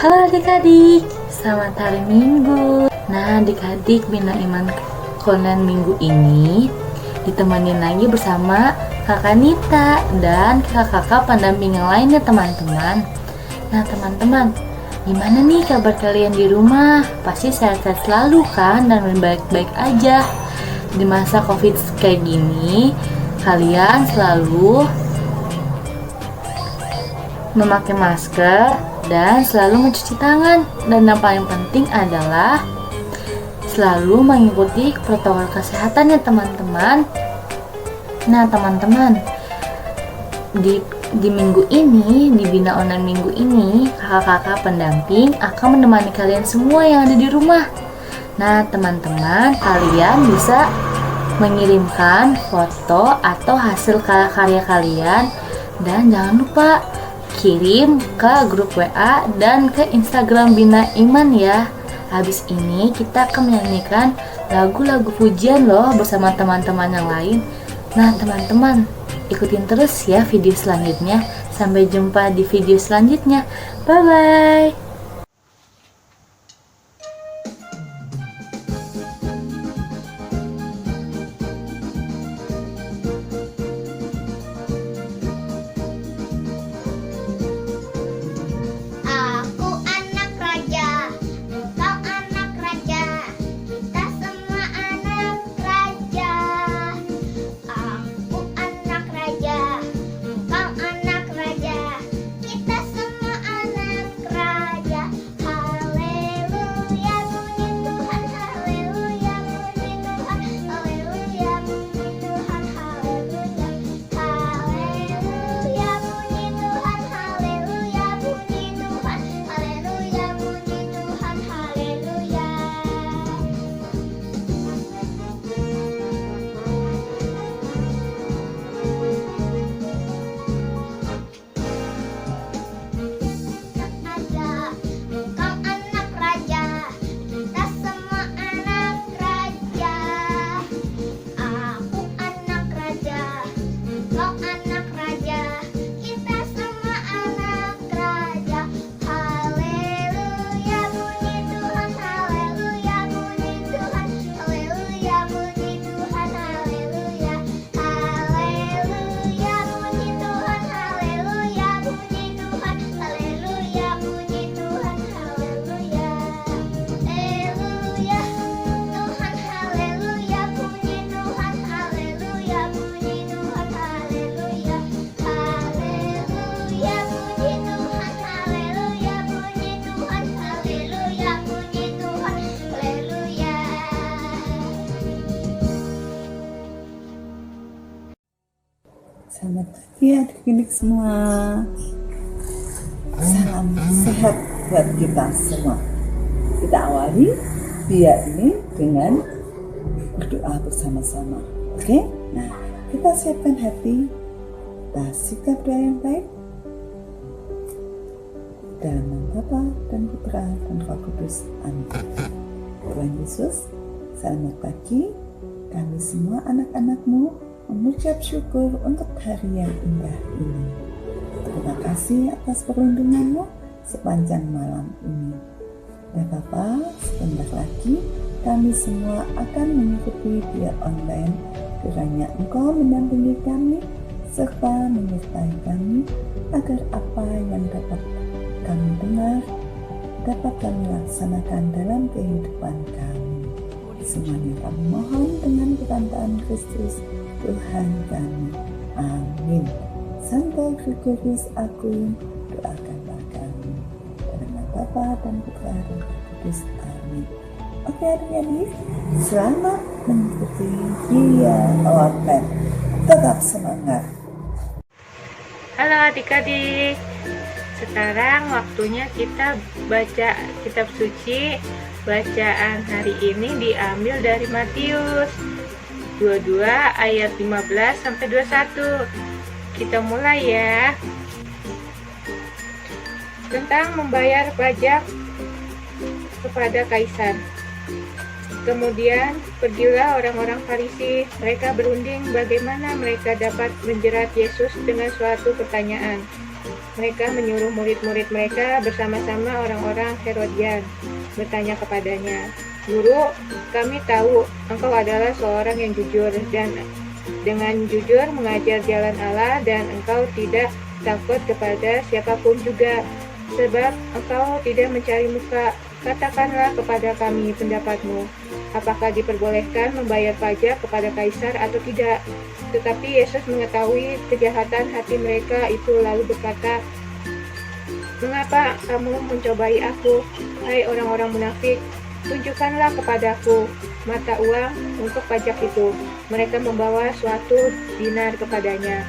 Halo adik-adik, selamat hari Minggu. Nah adik-adik, Bina Iman Konan minggu ini ditemenin lagi bersama kakak Nita dan kakak-kakak pendamping yang lainnya teman-teman. Nah teman-teman, gimana nih kabar kalian di rumah? Pasti sehat-sehat selalu kan dan baik-baik aja. Di masa covid kayak gini, kalian selalu memakai masker dan selalu mencuci tangan, dan yang paling penting adalah selalu mengikuti protokol kesehatan ya teman-teman. Nah teman-teman, di minggu ini, di Bina Online minggu ini, kakak-kakak pendamping akan menemani kalian semua yang ada di rumah. Nah teman-teman, kalian bisa mengirimkan foto atau hasil karya kalian, dan jangan lupa kirim ke grup WA dan ke Instagram Bina Iman ya. Habis ini kita akan menyanyikan lagu-lagu pujian loh bersama teman-teman yang lain. Nah teman-teman, ikutin terus ya video selanjutnya. Sampai jumpa di video selanjutnya. Bye bye. Aku anak raja, engkau anak raja, kita semua anak raja. Aku anak raja, engkau anak raja, kita semua anak raja. Haleluya, puji Tuhan, haleluya, puji Tuhan, haleluya, puji Tuhan, haleluya. Haleluya, puji Tuhan, haleluya, puji Tuhan, haleluya, puji Tuhan, haleluya. Raja, engkau anak raja, kita semua anak raja. Aku anak raja, engkau anak raja, kita semua anak raja. Haleluya, puji Tuhan, haleluya, puji Tuhan, haleluya, puji Tuhan, haleluya. Haleluya, puji Tuhan, haleluya, puji Tuhan, haleluya, puji Tuhan, haleluya. Haleluya, Tuhan, haleluya, puji Tuhan, haleluya, puji Tuhan, haleluya. Haleluya, puji Tuhan, haleluya, puji Tuhan, haleluya, puji Tuhan, haleluya. Selamat pagi adik-adik semua. Salam sehat buat kita semua. Kita awali dia ini dengan berdoa bersama-sama. Oke? Nah, kita siapkan hati, kita sikap doa yang baik. Dalam nama Bapa dan Putra dan Roh Kudus. Amin. Tuhan Yesus, selamat pagi. Kami semua anak-anak-Mu mengucap syukur untuk hari yang indah ini. Terima kasih atas perlindungan-Mu sepanjang malam ini. Dan Bapa, sebentar lagi kami semua akan mengikuti dia online. Kiranya Engkau mendampingi kami serta menyertai kami agar apa yang dapat kami dengar dapat kami laksanakan dalam kehidupan kami. Semuanya kami mohon dengan ketantaan Kristus Tuhan kami. Amin. Santo Gregorius Agung, doakanlah kami. Dalam nama Bapa dan Putra dan Roh Kudus. Amin. Oke adik-adik, selamat mengikuti dia online. Tetap semangat. Halo adik-adik, sekarang waktunya kita baca kitab suci. Bacaan hari ini diambil dari Matius 22 ayat 15 sampai 21. Kita mulai ya. Tentang membayar pajak kepada kaisar. Kemudian pergilah orang-orang Farisi. Mereka berunding bagaimana mereka dapat menjerat Yesus dengan suatu pertanyaan. mereka menyuruh murid-murid mereka bersama-sama orang-orang Herodian bertanya kepadanya, "Guru, kami tahu engkau adalah seorang yang jujur dan dengan jujur mengajar jalan Allah dan engkau tidak takut kepada siapapun juga, sebab engkau tidak mencari muka. Katakanlah kepada kami pendapatmu, apakah diperbolehkan membayar pajak kepada kaisar atau tidak?" Tetapi Yesus mengetahui kejahatan hati mereka itu lalu berkata, "Mengapa kamu mencobai aku, hai orang-orang munafik? Tunjukkanlah kepadaku mata uang untuk pajak itu." Mereka membawa suatu dinar kepadanya.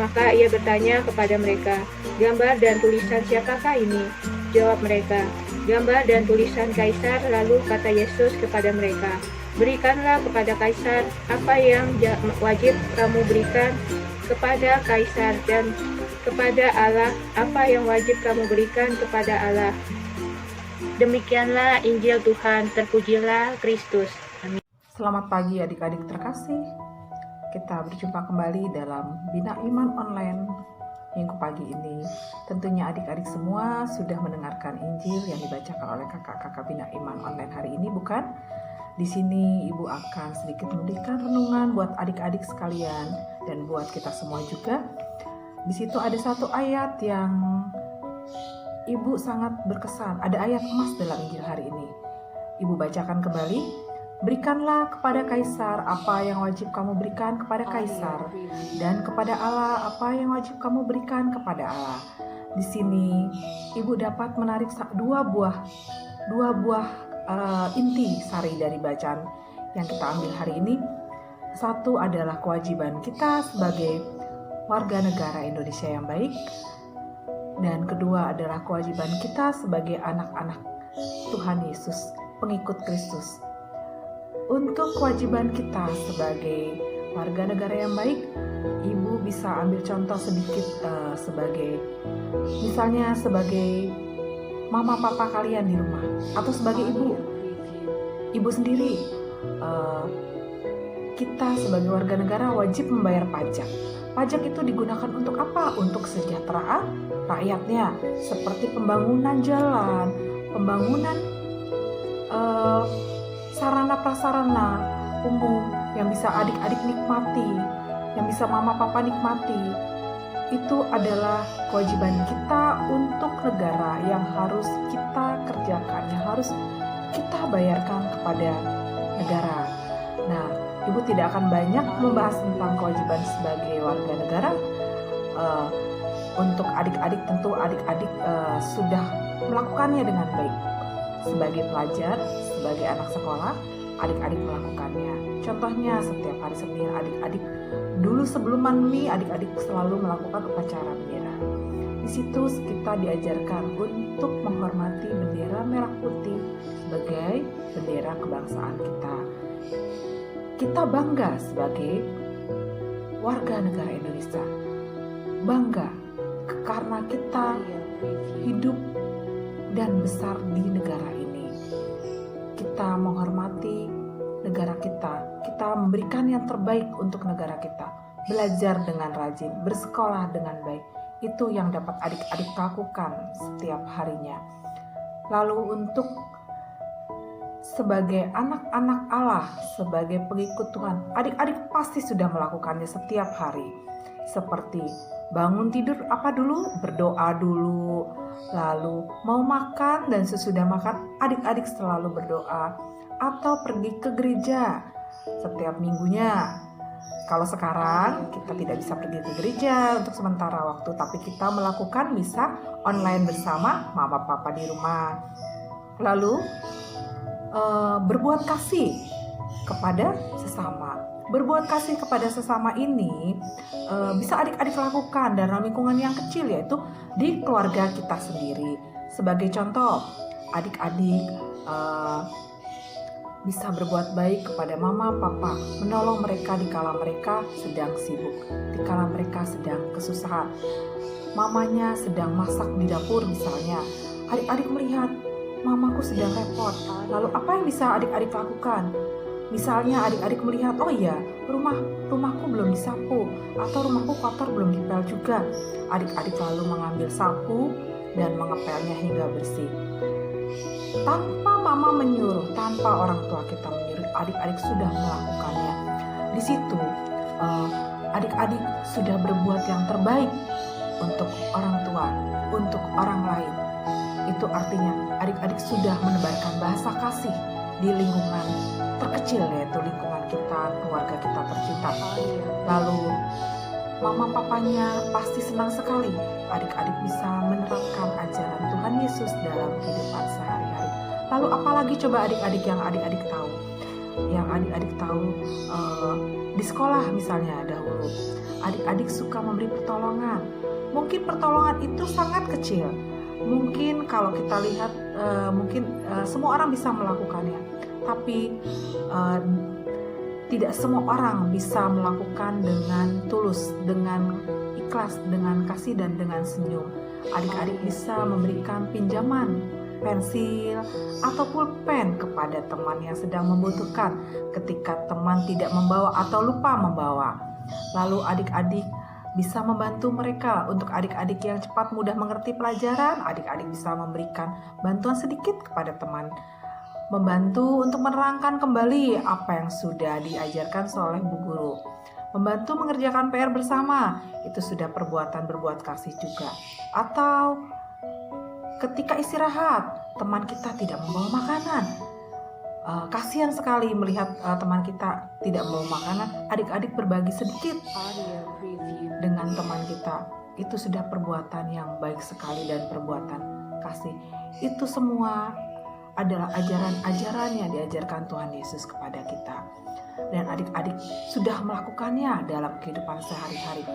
Maka ia bertanya kepada mereka, "Gambar dan tulisan siapakah ini?" Jawab mereka, "Gambar dan tulisan Kaisar." Lalu kata Yesus kepada mereka, "Berikanlah kepada Kaisar apa yang wajib kamu berikan kepada Kaisar, dan kepada Allah apa yang wajib kamu berikan kepada Allah." Demikianlah Injil Tuhan, terpujilah Kristus. Selamat pagi adik-adik terkasih. Kita berjumpa kembali dalam Bina Iman Online minggu pagi ini. Tentunya adik-adik semua sudah mendengarkan Injil yang dibacakan oleh kakak-kakak Bina Iman Online hari ini, bukan? Di sini Ibu akan sedikit memberikan renungan buat adik-adik sekalian dan buat kita semua juga. Di situ ada satu ayat yang Ibu sangat berkesan. Ada ayat emas dalam Injil hari ini. Ibu bacakan kembali. "Berikanlah kepada Kaisar apa yang wajib kamu berikan kepada Kaisar, dan kepada Allah apa yang wajib kamu berikan kepada Allah." Di sini Ibu dapat menarik dua buah inti sari dari bacaan yang kita ambil hari ini. Satu adalah kewajiban kita sebagai warga negara Indonesia yang baik, dan kedua adalah kewajiban kita sebagai anak-anak Tuhan Yesus, pengikut Kristus. Untuk kewajiban kita sebagai warga negara yang baik, Ibu bisa ambil contoh sedikit sebagai misalnya sebagai mama papa kalian di rumah, atau sebagai ibu sendiri. Kita sebagai warga negara wajib membayar pajak. Pajak itu digunakan untuk apa? Untuk kesejahteraan rakyatnya, seperti pembangunan jalan, pembangunan sarana prasarana umum yang bisa adik-adik nikmati, yang bisa mama papa nikmati. Itu adalah kewajiban kita untuk negara yang harus kita kerjakan, yang harus kita bayarkan kepada negara. Nah, Ibu tidak akan banyak membahas tentang kewajiban sebagai warga negara. Untuk adik-adik, tentu adik-adik sudah melakukannya dengan baik. Sebagai pelajar, sebagai anak sekolah, adik-adik melakukannya. Contohnya setiap hari Senin adik-adik dulu sebelum pandemi adik-adik selalu melakukan upacara bendera. Di situ kita diajarkan untuk menghormati bendera merah putih sebagai bendera kebangsaan kita. Kita bangga sebagai warga negara Indonesia. Bangga karena kita hidup dan besar di negara ini. Kita menghormati negara kita. Kita memberikan yang terbaik untuk negara kita. Belajar dengan rajin, bersekolah dengan baik. Itu yang dapat adik-adik lakukan setiap harinya. Lalu untuk sebagai anak-anak Allah, sebagai pengikut Tuhan, adik-adik pasti sudah melakukannya setiap hari. Seperti bangun tidur apa dulu? Berdoa dulu. Lalu mau makan dan sesudah makan adik-adik selalu berdoa. Atau pergi ke gereja setiap minggunya. Kalau sekarang kita tidak bisa pergi ke gereja untuk sementara waktu, tapi kita melakukan misa online bersama mama papa di rumah. Lalu berbuat kasih kepada sesama. Berbuat kasih kepada sesama ini bisa adik-adik lakukan dalam lingkungan yang kecil, yaitu di keluarga kita sendiri. Sebagai contoh, adik-adik bisa berbuat baik kepada mama, papa, menolong mereka di kala mereka sedang sibuk, di kala mereka sedang kesusahan. Mamanya sedang masak di dapur misalnya, adik-adik melihat mamaku sedang repot. Lalu apa yang bisa adik-adik lakukan? Misalnya adik-adik melihat, oh iya, rumahku belum disapu, atau rumahku kotor belum dipel juga. Adik-adik lalu mengambil sapu dan mengepelnya hingga bersih. Tanpa mama menyuruh, tanpa orang tua kita menyuruh, adik-adik sudah melakukannya. Di situ adik-adik sudah berbuat yang terbaik untuk orang tua, untuk orang lain. Itu artinya adik-adik sudah menebarkan bahasa kasih di lingkungan terkecil, yaitu lingkungan kita, keluarga kita tercinta. Lalu mama papanya pasti senang sekali adik-adik bisa menerapkan ajaran Tuhan Yesus dalam kehidupan sehari-hari. Lalu apalagi coba adik-adik yang adik-adik tahu? Yang adik-adik tahu di sekolah misalnya dahulu, adik-adik suka memberi pertolongan. Mungkin pertolongan itu sangat kecil. Mungkin kalau kita lihat semua orang bisa melakukannya, tapi tidak semua orang bisa melakukan dengan tulus, dengan ikhlas, dengan kasih dan dengan senyum. Adik-adik bisa memberikan pinjaman pensil atau pulpen kepada teman yang sedang membutuhkan ketika teman tidak membawa atau lupa membawa. Lalu adik-adik bisa membantu mereka. Untuk adik-adik yang cepat mudah mengerti pelajaran, adik-adik bisa memberikan bantuan sedikit kepada teman, membantu untuk menerangkan kembali apa yang sudah diajarkan oleh Bu Guru, membantu mengerjakan PR bersama, itu sudah perbuatan berbuat kasih juga. Atau ketika istirahat, teman kita tidak membawa makanan, kasihan sekali melihat teman kita tidak membawa makanan, adik-adik berbagi sedikit dengan teman kita, itu sudah perbuatan yang baik sekali dan perbuatan kasih. Itu semua adalah ajaran-ajaran yang diajarkan Tuhan Yesus kepada kita, dan adik-adik sudah melakukannya dalam kehidupan sehari-hari.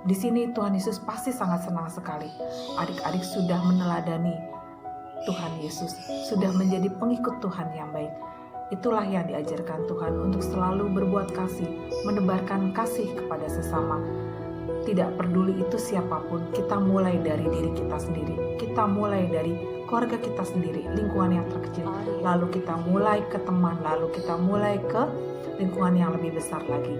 Di sini Tuhan Yesus pasti sangat senang sekali. Adik-adik sudah meneladani Tuhan Yesus, sudah menjadi pengikut Tuhan yang baik. Itulah yang diajarkan Tuhan, untuk selalu berbuat kasih, menebarkan kasih kepada sesama. Tidak peduli itu siapapun, kita mulai dari diri kita sendiri. Kita mulai dari keluarga kita sendiri, lingkungan yang terkecil. Lalu kita mulai ke teman, lalu kita mulai ke lingkungan yang lebih besar lagi.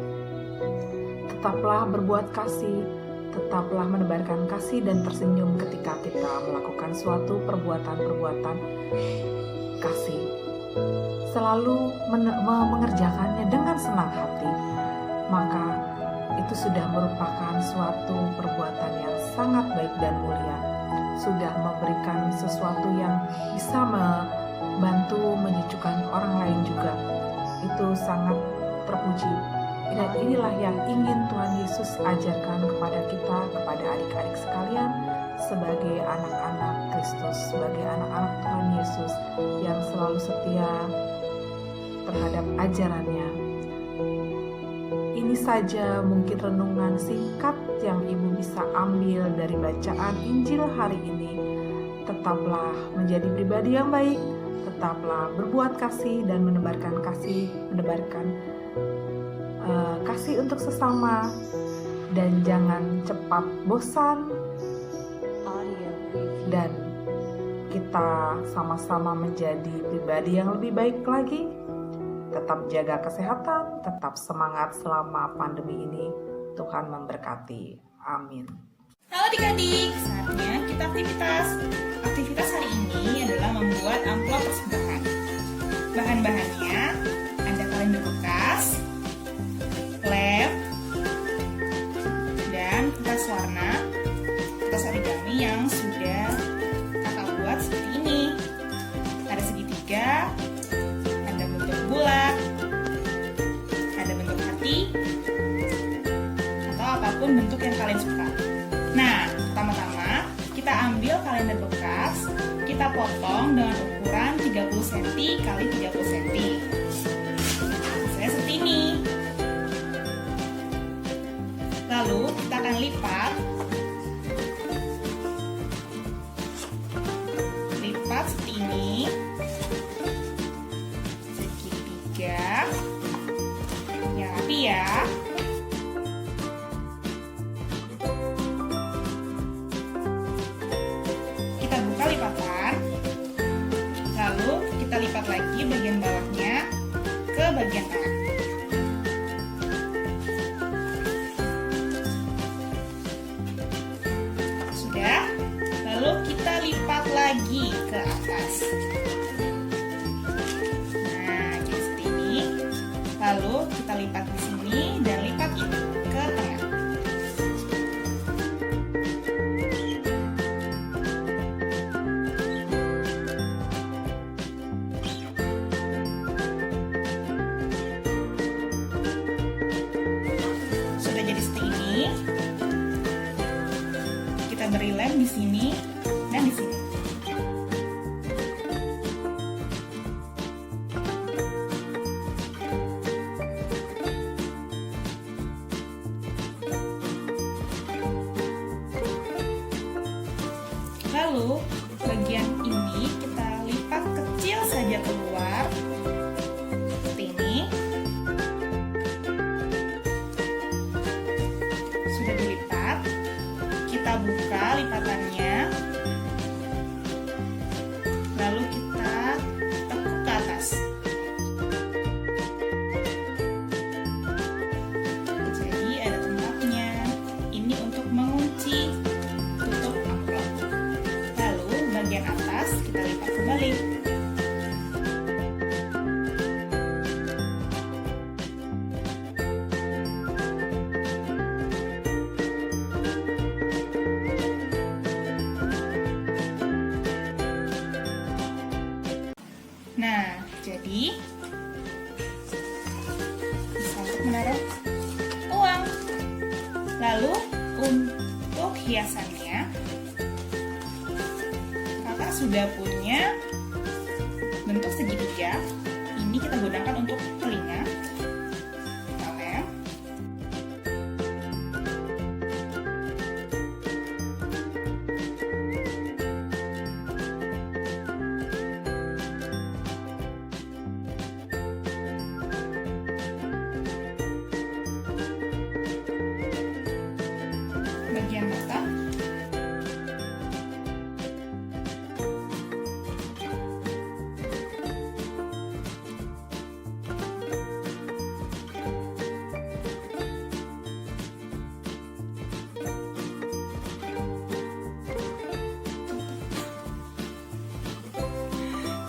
Tetaplah berbuat kasih, tetaplah menebarkan kasih dan tersenyum ketika kita melakukan suatu perbuatan-perbuatan kasih. Selalu mengerjakannya dengan senang hati, maka itu sudah merupakan suatu perbuatan yang sangat baik dan mulia. Sudah memberikan sesuatu yang bisa membantu menyejukkan orang lain juga. Itu sangat terpuji. Dan inilah yang ingin Tuhan Yesus ajarkan kepada kita, kepada adik-adik sekalian, sebagai anak-anak Kristus, sebagai anak-anak Tuhan Yesus yang selalu setia terhadap ajarannya. Ini saja mungkin renungan singkat yang Ibu bisa ambil dari bacaan Injil hari ini. Tetaplah menjadi pribadi yang baik, tetaplah berbuat kasih dan menebarkan kasih, kasih untuk sesama, dan jangan cepat bosan, dan kita sama-sama menjadi pribadi yang lebih baik lagi. Tetap jaga kesehatan, tetap semangat selama pandemi ini. Tuhan memberkati. Amin. Halo adik-adik, saatnya kita aktivitas. Aktivitas hari ini adalah membuat amplop persembahan. Bahan-bahannya ada kalender bekas, lem, dan kertas warna, kertas origami yang sudah kakak buat seperti ini. Ada segitiga, ada bentuk bulat, ada bentuk hati, atau apapun bentuk yang kalian suka. Nah, pertama-tama kita ambil kalender bekas, kita potong dengan ukuran 30 cm x 30 cm. Saya seperti ini. Lalu kita akan lipat seperti ini, segitiga yang rapi ya. Kita buka lipatan, lalu kita lipat lagi bagian bawahnya lagi ke atas. Nah, jadi seperti ini. Lalu kita lipat di sini dan lipat ini ke tengah. Sudah jadi seperti ini. Kita beri lem di sini dan di sini. Lalu bagian ini kita lipat kecil saja keluar seperti ini. Sudah dilipat, kita buka lipatannya, lalu kita tekuk ke atas. Jadi ada tempatnya. Ini untuk mengunci tutup amplop. Lalu bagian atas kita lipat kembali. Nah, jadi bisa untuk menaruh uang. Lalu untuk hiasannya, kakak sudah punya bentuk segitiga. Ini kita gunakan untuk telinga. Kita lem. Bagian mata.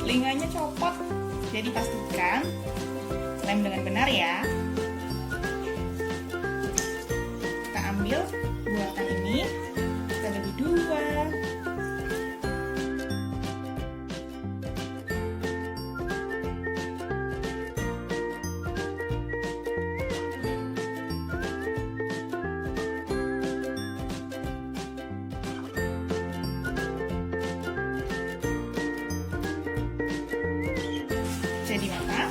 Telinganya copot, jadi pastikan lem dengan benar ya. Kita ambil bulatan ini, kita bagi dua. Jadi mata.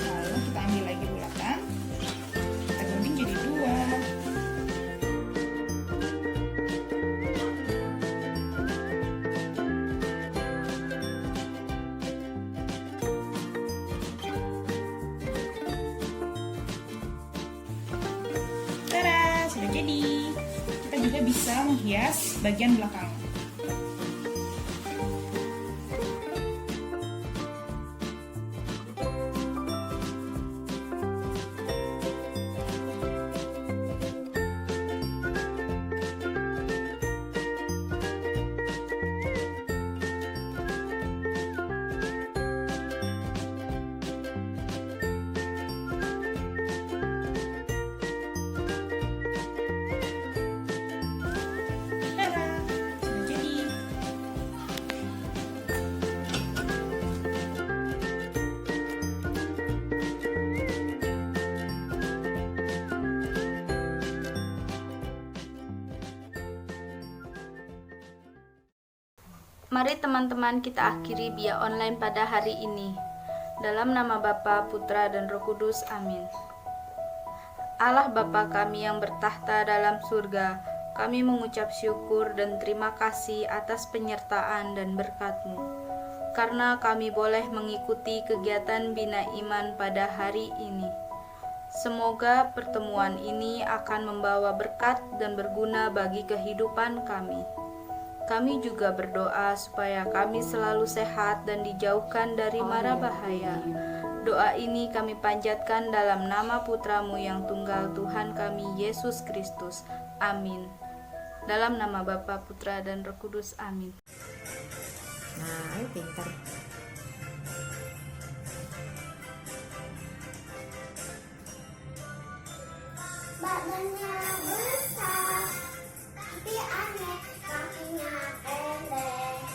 Lalu kita ambil lagi bulatan, kita gunting jadi dua. Tada, sudah jadi. Kita juga bisa menghias bagian belakang. Tada, sudah jadi. Mari teman-teman kita akhiri Bia online pada hari ini. Dalam nama Bapa, Putra, dan Roh Kudus. Amin. Allah Bapa kami yang bertahta dalam surga, kami mengucap syukur dan terima kasih atas penyertaan dan berkat-Mu. Karena kami boleh mengikuti kegiatan Bina Iman pada hari ini. Semoga pertemuan ini akan membawa berkat dan berguna bagi kehidupan kami. Kami juga berdoa supaya kami selalu sehat dan dijauhkan dari mara bahaya. Doa ini kami panjatkan dalam nama Putra-Mu yang tunggal, Tuhan kami, Yesus Kristus. Amin. Dalam nama Bapa, Putra, dan Roh Kudus. Amin. Nah, ayo pintar. Badannya besar, tapi aneh kakinya pendek.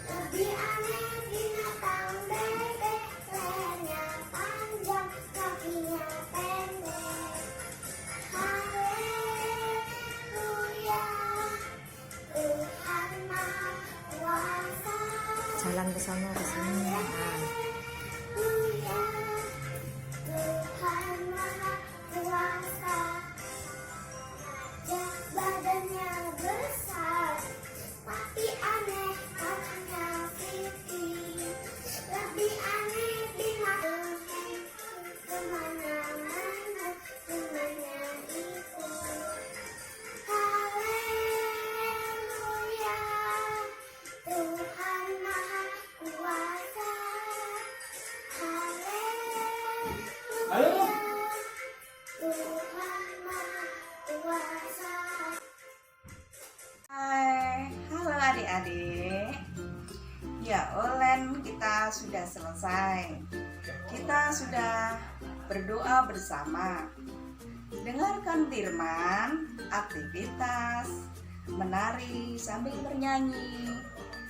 Lebih aneh binatang bebek, lehernya panjang, kakinya pendek. Haleluya, Tuhan Maha Kuasa. Jalan ke sana ke sini. Nah, Haleluya, Tuhan Maha Kuasa. Badannya besar, tapi aneh kakinya pipih. Lebih aneh binatang kemana-mana temannya itu. Haleluya, Tuhan Maha Kuasa. Haleluya, Tuhan Maha Kuasa. Hai, halo adik-adik. Ya, online kita sudah selesai. Kita sudah berdoa bersama. Dengarkan firman, aktivitas, menari sambil bernyanyi.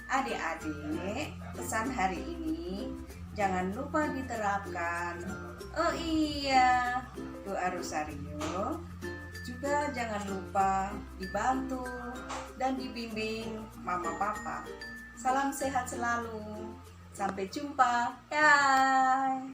Adik-adik, pesan hari ini jangan lupa diterapkan. Oh iya, doa Rosario juga jangan lupa dibantu dan dibimbing mama papa. Salam sehat selalu. Sampai jumpa. Bye.